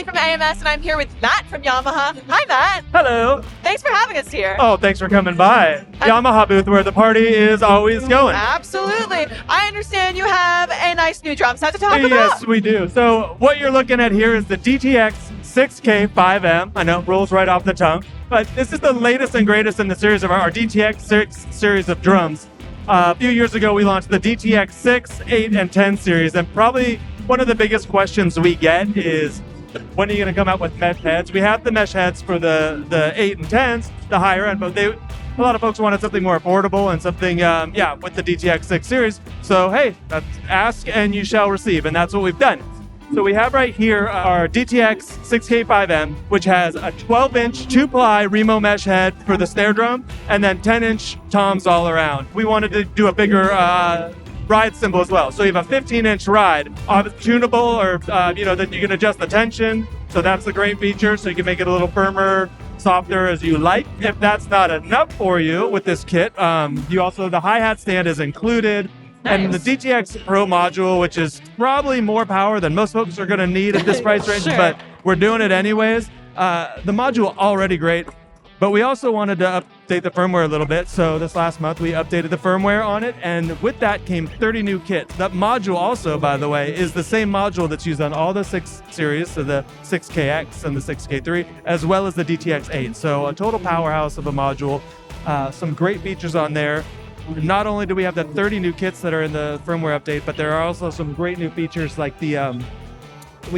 from AMS, and I'm here with Matt from Yamaha. Hi, Matt. Hello. Thanks for having us here. Oh, thanks for coming by. Yamaha booth where the party is always going. Absolutely. I understand you have a nice new drum set to talk about. Yes, we do. So what you're looking at here is the DTX 6K5M. I know, rolls right off the tongue. But this is the latest and greatest in the series of our DTX 6 series of drums. A few years ago, we launched the DTX 6, 8, and 10 series. And probably one of the biggest questions we get is, when are you going to come out with mesh heads? We have the mesh heads for the 8 and 10s, the higher end, but a lot of folks wanted something more affordable and something, with the DTX 6 series. So, hey, ask and you shall receive, and that's what we've done. So we have right here our DTX 6K5M, which has a 12-inch 2-ply Remo mesh head for the snare drum, and then 10-inch toms all around. We wanted to do a bigger ride cymbal as well. So you have a 15-inch ride, tunable, or that you can adjust the tension. So that's a great feature. So you can make it a little firmer, softer as you like. If that's not enough for you with this kit, the hi-hat stand is included. Nice. And the DTX Pro module, which is probably more power than most folks are going to need at this price range, Sure. but we're doing it anyways. The module already great, but we also wanted to update the firmware a little bit. So this last month we updated the firmware on it, and with that came 30 new kits. That module also, by the way, is the same module that's used on all the 6 series, so the 6KX and the 6K3, as well as the DTX 8. So a total powerhouse of a module. Some great features on there. Not only do we have the 30 new kits that are in the firmware update, but there are also some great new features like we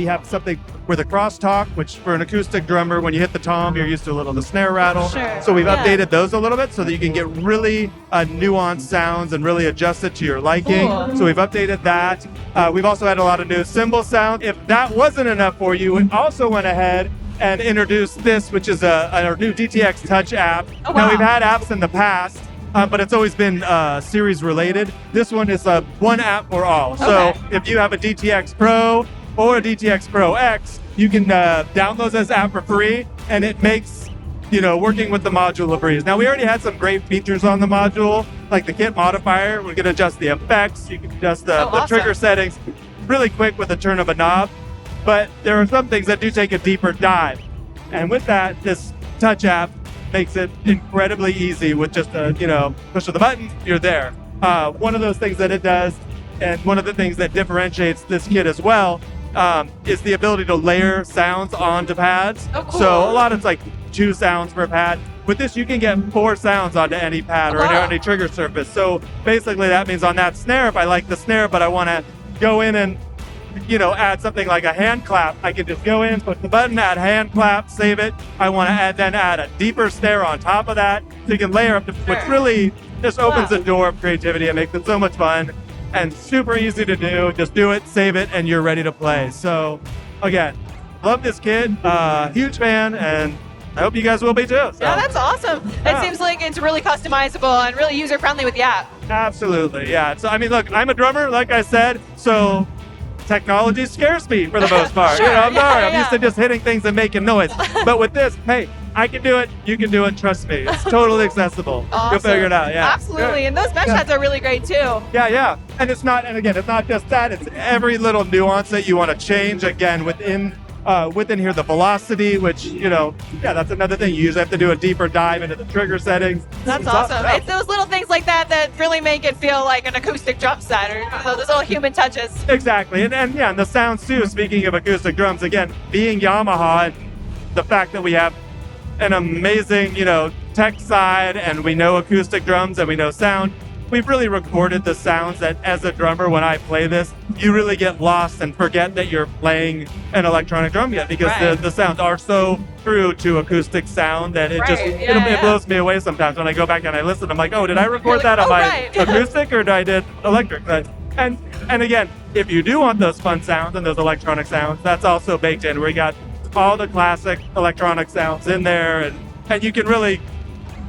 have something with a crosstalk, which for an acoustic drummer, when you hit the tom, you're used to a little the snare rattle. Sure. So we've updated those a little bit so that you can get really nuanced sounds and really adjust it to your liking. Cool. So we've updated that. We've also had a lot of new cymbal sound. If that wasn't enough for you, we also went ahead and introduced this, which is our new DTX Touch app. Oh, wow. Now, we've had apps in the past, but it's always been series related. This one is one app for all. So if you have a DTX Pro or a DTX Pro X, you can download this app for free, and it makes working with the module a breeze. Now, we already had some great features on the module, like the kit modifier. We can adjust the effects. You can adjust the trigger settings really quick with the turn of a knob. But there are some things that do take a deeper dive. And with that, this Touch app makes it incredibly easy with just a, push of the button, you're there. One of those things that it does, and one of the things that differentiates this kit as well, is the ability to layer sounds onto pads. Oh, cool. So a lot of it's like 2 sounds per pad. With this, you can get 4 sounds onto any pad or any trigger surface. So basically that means on that snare, if I like the snare, but I want to go in and add something like a hand clap, I can just go in, push the button, add hand clap, save it. I want to add a deeper snare on top of that, so you can layer up, which really just opens the door of creativity and makes it so much fun and super easy to do. Just do it, save it, and you're ready to play. So again, love this kit, huge fan, and I hope you guys will be too. So. Yeah, that's awesome. It seems like it's really customizable and really user-friendly with the app. Absolutely, yeah. So look, I'm a drummer, like I said, so technology scares me for the most part. Sure, I'm sorry. I'm yeah. used to just hitting things and making noise. But with this, hey, I can do it. You can do it. Trust me. It's totally accessible. Awesome. You'll figure it out. Yeah. Absolutely. And those mesh heads are really great too. Yeah. And it's not just that. It's every little nuance that you want to change. Again, within here, the velocity, which, that's another thing. You usually have to do a deeper dive into the trigger settings. That's awesome. It's those little things like that really make it feel like an acoustic drum set, or those little human touches. Exactly. And the sounds too, speaking of acoustic drums, again, being Yamaha, and the fact that we have an amazing, tech side, and we know acoustic drums and we know sound, we've really recorded the sounds that, as a drummer, when I play this, you really get lost and forget that you're playing an electronic drum yet, because the sounds are so true to acoustic sound that it blows me away sometimes when I go back and I listen. I'm like, oh, did I record that on my acoustic, or did I did electric? And again, if you do want those fun sounds and those electronic sounds, that's also baked in. We got all the classic electronic sounds in there, and you can really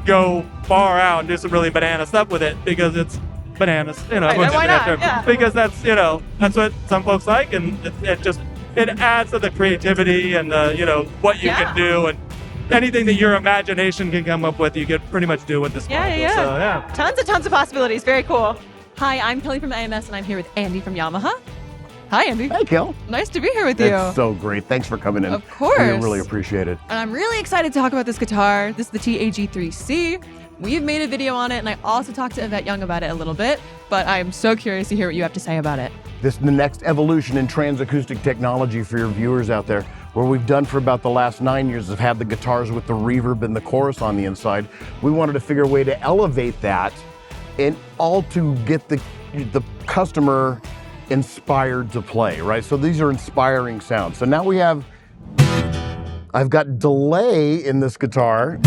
go far out and do some really banana stuff with it, because it's bananas, why not? Yeah. Because that's that's what some folks like, and it adds to the creativity and the what you can do, and anything that your imagination can come up with, you can pretty much do with this module. So, Tons of possibilities. Very cool. Hi, I'm Kelly from AMS, and I'm here with Andy from Yamaha. Hi, Andy. Hey, Kel. Nice to be here with you. It's so great. Thanks for coming in. Of course. We really appreciate it. And I'm really excited to talk about this guitar. This is the TAG3 C. We've made a video on it, and I also talked to Yvette Young about it a little bit, but I'm so curious to hear what you have to say about it. This is the next evolution in transacoustic technology for your viewers out there. Where we've done for about the last 9 years is have the guitars with the reverb and the chorus on the inside. We wanted to figure a way to elevate that and all to get the customer inspired to play, right? So these are inspiring sounds. So now I've got delay in this guitar.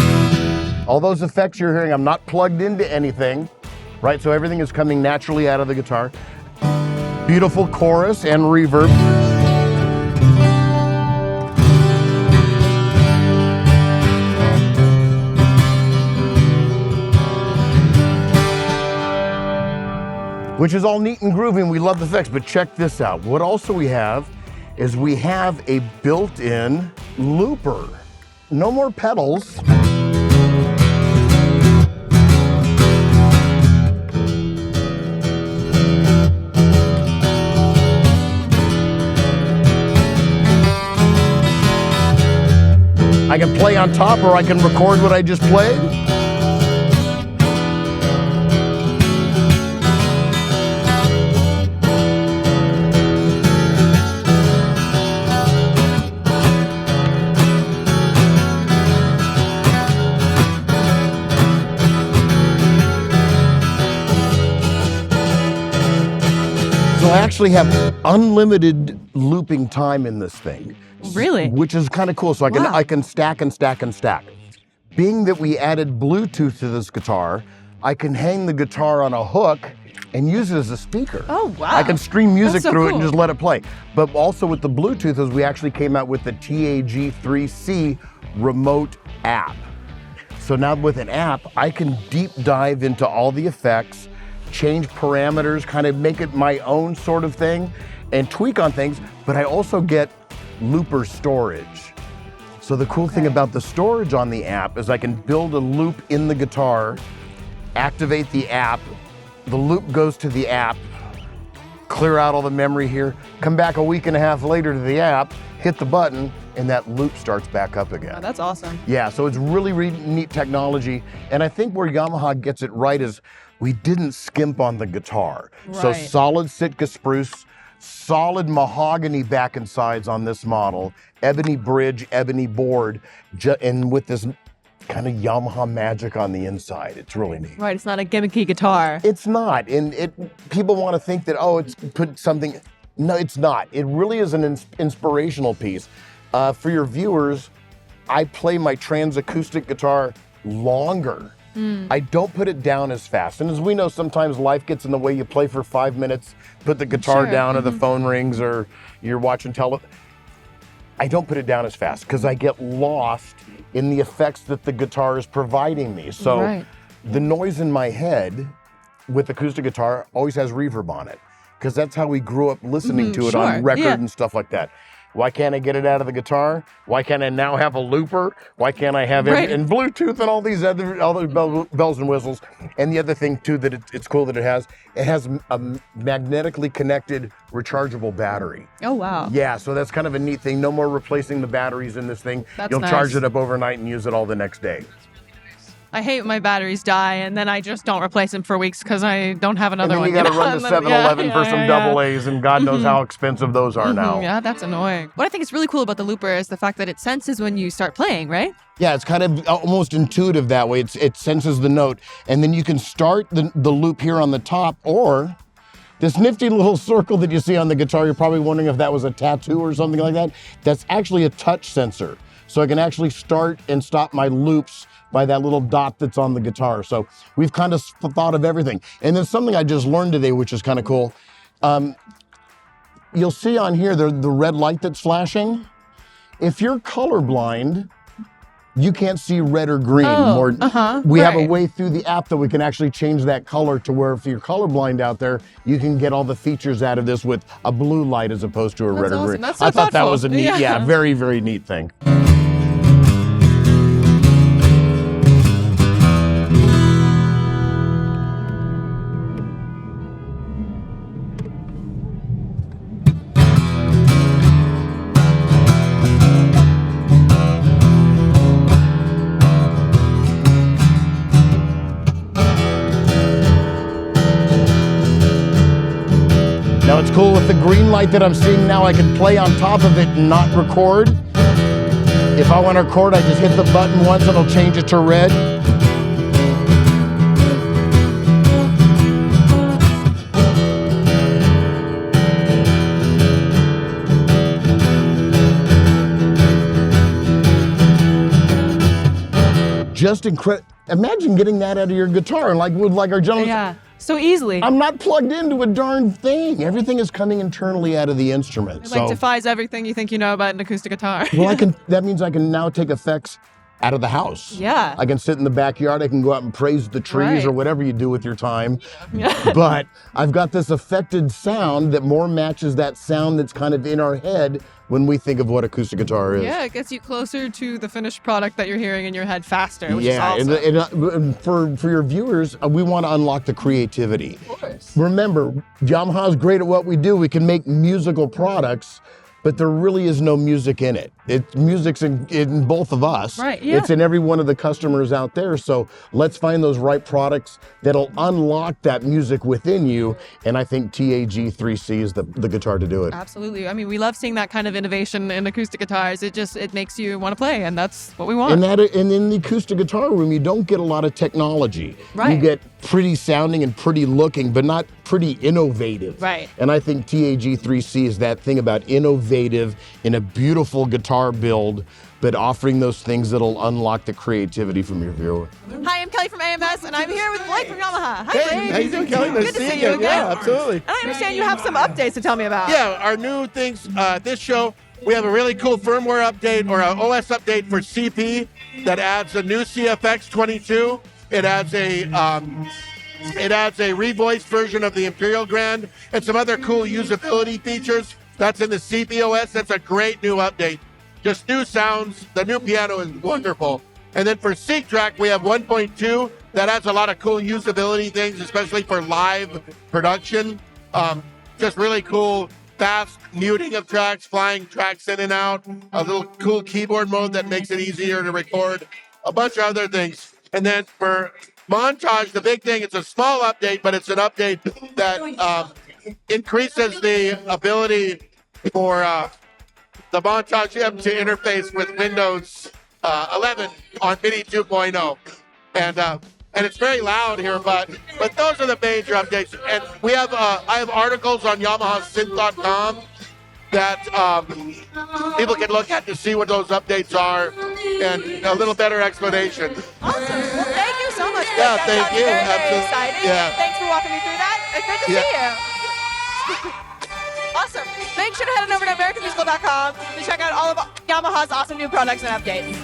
All those effects you're hearing, I'm not plugged into anything, right? So everything is coming naturally out of the guitar. Beautiful chorus and reverb. Which is all neat and groovy, and we love the effects, but check this out. What also we have is we have a built-in looper. No more pedals. I can play on top, or I can record what I just played. So I actually have unlimited looping time in this thing. Really? Which is kind of cool. So I can stack and stack and stack. Being that we added Bluetooth to this guitar, I can hang the guitar on a hook and use it as a speaker. Oh, wow. I can stream music That's so through it cool. and just let it play. But also with the Bluetooth is we actually came out with the TAG3 C remote app. So now with an app, I can deep dive into all the effects, change parameters, kind of make it my own sort of thing, and tweak on things, but I also get looper storage. So the cool thing about the storage on the app is I can build a loop in the guitar, activate the app, the loop goes to the app, clear out all the memory here, come back a week and a half later to the app, hit the button, and that loop starts back up again. Oh, that's awesome. Yeah, so it's really, really neat technology. And I think where Yamaha gets it right is we didn't skimp on the guitar. So Right. solid Sitka spruce, solid mahogany back and sides on this model, ebony bridge, ebony board, and with this kind of Yamaha magic on the inside. It's really neat. Right, it's not a gimmicky guitar. It's not, and people want to think that, oh, it's put something. No, it's not. It really is an inspirational piece. For your viewers, I play my transacoustic guitar longer. I don't put it down as fast. And as we know, sometimes life gets in the way. You play for 5 minutes, put the guitar Sure. down, or the phone rings, or you're watching television. I don't put it down as fast because I get lost in the effects that the guitar is providing me. So Right. the noise in my head with acoustic guitar always has reverb on it because that's how we grew up listening to it sure, on record yeah. and stuff like that. Why can't I get it out of the guitar? Why can't I now have a looper? Why can't I have Right. it in Bluetooth and all these other bells and whistles? And the other thing too that it's cool that it has a magnetically connected rechargeable battery. Oh, wow. Yeah, so that's kind of a neat thing. No more replacing the batteries in this thing. That's You'll nice. charge it up overnight and use it all the next day. I hate when my batteries die and then I just don't replace them for weeks because I don't have And another then one. you got to know? run to And then- 7-Eleven for yeah, some yeah. double A's, and God knows how expensive those are now. Yeah, that's annoying. What I think is really cool about the looper is the fact that it senses when you start playing, right? Yeah, it's kind of almost intuitive that way. It senses the note, and then you can start the loop here on the top, or this nifty little circle that you see on the guitar. You're probably wondering if that was a tattoo or something like that. That's actually a touch sensor. So I can actually start and stop my loops by that little dot that's on the guitar. So we've kind of thought of everything. And then something I just learned today, which is kind of cool. You'll see on here the red light that's flashing. If you're colorblind, you can't see red or green. We have a right. way through the app that we can actually change that color to where if you're colorblind out there, you can get all the features out of this with a blue light as opposed to a red or awesome. green. That's so I thought that thoughtful. was a neat, Yeah. very, very neat thing. what's cool with the green light that I'm seeing now, I can play on top of it and not record. If I want to record, I just hit the button once and it'll change it to red. Just incredible. Imagine getting that out of your guitar like our gentleman. Yeah, so easily. I'm not plugged into a darn thing. Everything is coming internally out of the instrument. It like defies everything you think you know about an acoustic guitar. Well, that means I can now take effects out of the house. Yeah. I can sit in the backyard. I can go out and praise the trees or whatever you do with your time. Yeah. But I've got this affected sound that more matches that sound that's kind of in our head when we think of what acoustic guitar is. Yeah, it gets you closer to the finished product that you're hearing in your head faster, which is awesome. And for your viewers, we want to unlock the creativity. Of course. Remember, Yamaha's great at what we do. We can make musical products, but there really is no music in it. Music's in both of us. Right, yeah. It's in every one of the customers out there. So let's find those right products that'll unlock that music within you. And I think TAG3 C is the guitar to do it. Absolutely. I mean, we love seeing that kind of innovation in acoustic guitars. It makes you want to play, and that's what we want. And in the acoustic guitar room, you don't get a lot of technology. Right. You get pretty sounding and pretty looking, but not pretty innovative. Right. And I think TAG3 C is that thing about innovative in a beautiful guitar build, but offering those things that'll unlock the creativity from your viewer. Hi, I'm Kelly from AMS, and I'm here with Blake from Yamaha. Hi, Blake. Hey, how you doing, Kelly? Nice Good to to see you. you. Yeah, absolutely. And I understand you have some updates to tell me about. Yeah, our new things this show, we have a really cool firmware update or an OS update for CP that adds a new CFX 22. It adds a revoiced version of the Imperial Grand and some other cool usability features. That's in the CP OS. That's a great new update. Just new sounds. The new piano is wonderful. And then for Seek Track, we have 1.2 that adds a lot of cool usability things, especially for live production. Just really cool, fast muting of tracks, flying tracks in and out, a little cool keyboard mode that makes it easier to record, a bunch of other things. And then for Montage, the big thing, it's a small update, but it's an update that increases the ability for the Montage M to interface with Windows 11 on MIDI 2.0. And it's very loud here, but those are the major updates. And we have I have articles on YamahaSynth.com that people can look at to see what those updates are and a little better explanation. Awesome. Well, thank you so much. Yeah, That thank sounds you. Very, very Absolutely. exciting. Yeah. Thanks for walking me through that. It's great to see you. Awesome. Make sure to head on over to AmericanMusical.com to check out all of Yamaha's awesome new products and updates.